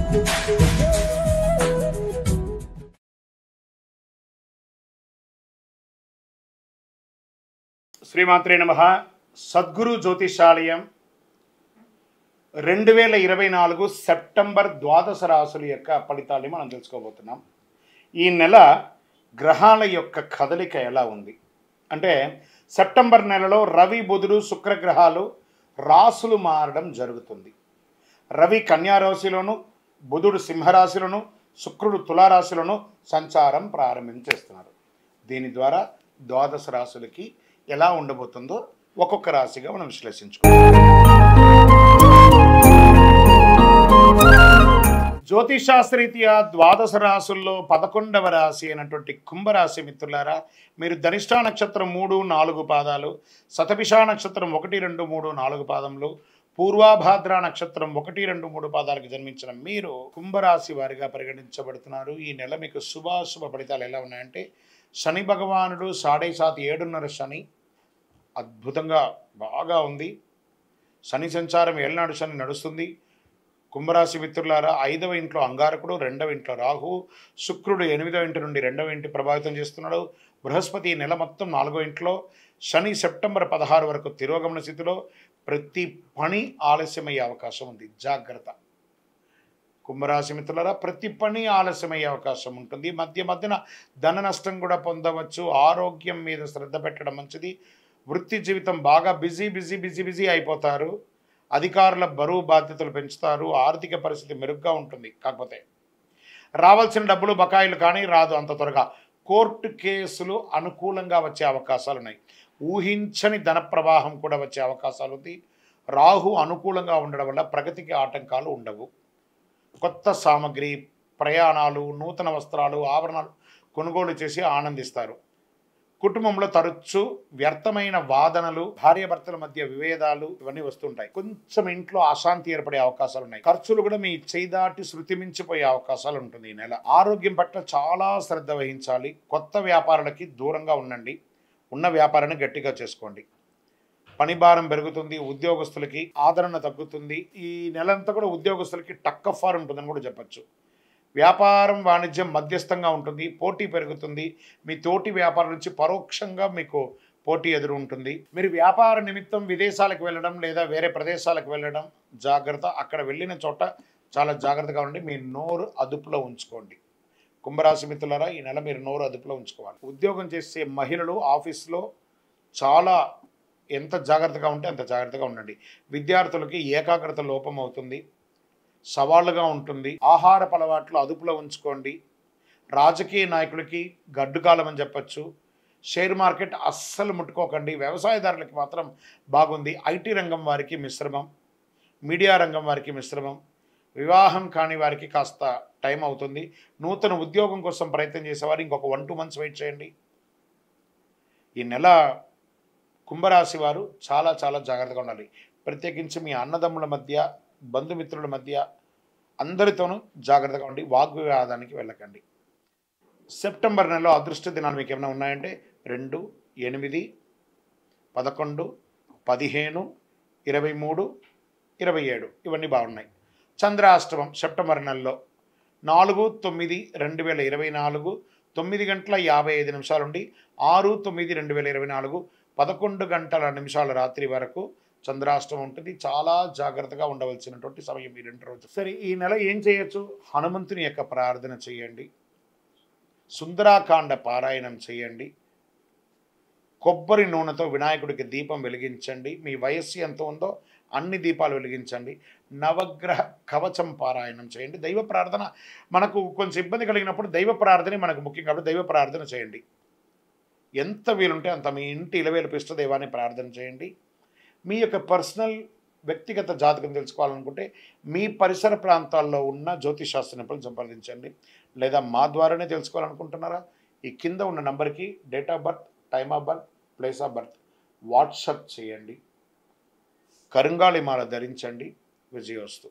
శ్రీమాత్రే నమః. సద్గురు జ్యోతిషాలయం 2024 సెప్టెంబర్ ద్వాదశ రాశుల యొక్క ఫలితాన్ని మనం తెలుసుకోబోతున్నాం. ఈ నెల గ్రహాల యొక్క కదలిక ఎలా ఉంది అంటే, సెప్టెంబర్ నెలలో రవి, బుధుడు, శుక్రగ్రహాలు రాశులు మారడం జరుగుతుంది. రవి కన్యారాశిలోను, బుధుడు సింహరాశిలోను, శుక్రుడు తులారాశిలోను సంచారం ప్రారంభించేస్తున్నారు. దీని ద్వారా ద్వాదశ రాశులకి ఎలా ఉండబోతుందో ఒక్కొక్క రాశిగా మనం విశ్లేషించుకోవాలి. జ్యోతిషాస్త్రరీత్యా ద్వాదశ రాశుల్లో 11వ రాశి అయినటువంటి కుంభరాశి మిత్రులారా, మీరు ధనిష్ఠా నక్షత్రం 3, 4 పాదాలు, శతభిషా నక్షత్రం 1, 2, 3, 4 పాదములు, పూర్వాభాద్ర నక్షత్రం 1, 2, 3 పాదాలకు జన్మించిన మీరు కుంభరాశి వారిగా పరిగణించబడుతున్నారు. ఈ నెల మీకు శుభాశుభ ఫలితాలు ఎలా ఉన్నాయంటే, శని భగవానుడు 7.5 7.5 శని అద్భుతంగా బాగా ఉంది. శని సంచారం ఏళ్ళనాడు శని నడుస్తుంది. కుంభరాశి మిత్రులారా, 5వ ఇంట్లో అంగారకుడు, 2వ ఇంట్లో రాహు, శుక్రుడు 8వ ఇంటి నుండి 2వ ఇంటి ప్రభావితం చేస్తున్నాడు. బృహస్పతి నెల మొత్తం 4వ ఇంట్లో, శని సెప్టెంబర్ 16 వరకు తిరోగమన స్థితిలో. ప్రతి పని ఆలస్యమయ్యే అవకాశం ఉంది, జాగ్రత్త. కుంభరాశి మిత్రులారా, ప్రతి పని ఆలస్యమయ్యే అవకాశం ఉంటుంది. మధ్యన ధన నష్టం కూడా పొందవచ్చు. ఆరోగ్యం మీద శ్రద్ధ పెట్టడం మంచిది. వృత్తి జీవితం బాగా బిజీ అయిపోతారు. అధికారుల బరువు బాధ్యతలు పెంచుతారు. ఆర్థిక పరిస్థితి మెరుగ్గా ఉంటుంది. కాకపోతే రావాల్సిన డబ్బులు బకాయిలు కానీ రాదు అంత త్వరగా. కోర్టు కేసులు అనుకూలంగా వచ్చే అవకాశాలు ఉన్నాయి. ఊహించని ధన ప్రవాహం కూడా వచ్చే అవకాశాలు ఉంది. రాహు అనుకూలంగా ఉండడం వల్ల ప్రగతికి ఆటంకాలు ఉండవు. కొత్త సామగ్రి, ప్రయాణాలు, నూతన వస్త్రాలు, ఆభరణాలు కొనుగోలు చేసి ఆనందిస్తారు. కుటుంబంలో తరచు వ్యర్థమైన వాదనలు, భార్యాభర్తల మధ్య విభేదాలు ఇవన్నీ వస్తుంటాయి. కొంచెం ఇంట్లో అశాంతి ఏర్పడే అవకాశాలు ఉన్నాయి. ఖర్చులు కూడా మీ చేయి దాటి శృతి మించిపోయే అవకాశాలు ఉంటుంది. ఈ నెల ఆరోగ్యం పట్ల చాలా శ్రద్ధ వహించాలి. కొత్త వ్యాపారాలకి దూరంగా ఉండండి. ఉన్న వ్యాపారాన్ని గట్టిగా చేసుకోండి. పని భారం పెరుగుతుంది. ఉద్యోగస్తులకి ఆదరణ తగ్గుతుంది. ఈ నెలంతా కూడా ఉద్యోగస్తులకి టక్ ఆఫ్ వార్ ఉంటుందని కూడా చెప్పచ్చు. వ్యాపారం, వాణిజ్యం మధ్యస్థంగా ఉంటుంది. పోటీ పెరుగుతుంది. మీ తోటి వ్యాపారం నుంచి పరోక్షంగా మీకు పోటీ ఎదురు ఉంటుంది. మీరు వ్యాపార నిమిత్తం విదేశాలకు వెళ్ళడం లేదా వేరే ప్రదేశాలకు వెళ్ళడం జాగ్రత్త. అక్కడ వెళ్ళిన చోట చాలా జాగ్రత్తగా ఉండి మీ నోరు అదుపులో ఉంచుకోండి. కుంభరాశి మిత్రులారా, ఈ నెల మీరు నోరు అదుపులో ఉంచుకోవాలి. ఉద్యోగం చేసే మహిళలు ఆఫీస్లో చాలా ఎంత జాగ్రత్తగా ఉంటే అంత జాగ్రత్తగా ఉండండి. విద్యార్థులకి ఏకాగ్రత లోపం అవుతుంది, సవాళ్ళుగా ఉంటుంది. ఆహారపు అలవాట్లు అదుపులో ఉంచుకోండి. రాజకీయ నాయకులకి గడ్డు కాలం అని చెప్పచ్చు. షేర్ మార్కెట్ అస్సలు ముట్టుకోకండి. వ్యవసాయదారులకి మాత్రం బాగుంది. ఐటీ రంగం వారికి మిశ్రమం, మీడియా రంగం వారికి మిశ్రమం. వివాహం కాని వారికి కాస్త టైం అవుతుంది. నూతన ఉద్యోగం కోసం ప్రయత్నం చేసేవారు ఇంకొక 1-2 మంత్స్ వెయిట్ చేయండి. ఈ నెల కుంభరాశి వారు చాలా జాగ్రత్తగా ఉండాలి. ప్రత్యేకించి మీ అన్నదమ్ముల మధ్య, బంధుమిత్రుల మధ్య అందరితోనూ జాగ్రత్తగా ఉండి వాగ్వివాదానికి వెళ్ళకండి. సెప్టెంబర్ నెలలో అదృష్ట దినాలు మీకు ఏమైనా ఉన్నాయంటే 2, 8, 11, 15, 23, 27 ఇవన్నీ బాగున్నాయి. చంద్రాష్టమం సెప్టెంబర్ నెలలో 4, 9, 2024 9 గంటల 55 నిమిషాల నుండి 6, 9, 2024 11 గంటల నిమిషాల రాత్రి వరకు చంద్రాష్టమం ఉంటుంది. చాలా జాగ్రత్తగా ఉండవలసినటువంటి సమయం ఈ 2 రోజులు. సరే, ఈ నెల ఏం చేయొచ్చు? హనుమంతుని యొక్క ప్రార్థన చేయండి. సుందరాకాండ పారాయణం చేయండి. కొబ్బరి నూనెతో వినాయకుడికి దీపం వెలిగించండి. మీ వయస్సు ఎంత ఉందో అన్ని దీపాలు వెలిగించండి. నవగ్రహ కవచం పారాయణం చేయండి. దైవ ప్రార్థన మనకు కొంచెం ఇబ్బంది కలిగినప్పుడు దైవ ప్రార్థనే మనకు ముఖ్యం కాబట్టి దైవ ప్రార్థన చేయండి. ఎంత వీలుంటే అంత మీ ఇంటి ఇలవేలుపు ఇష్టదైవాన్ని ప్రార్థన చేయండి. మీ యొక్క పర్సనల్ వ్యక్తిగత జాతకం తెలుసుకోవాలనుకుంటే మీ పరిసర ప్రాంతాల్లో ఉన్న జ్యోతిషాస్త్ర నిపుణులను సంప్రదించండి. లేదా మా ద్వారానే తెలుసుకోవాలనుకుంటున్నారా? ఈ కింద ఉన్న నంబర్కి date of birth, time of birth, place of birth WhatsApp చేయండి. కరుంగాళి మాల ధరించండి. విజయోస్తు.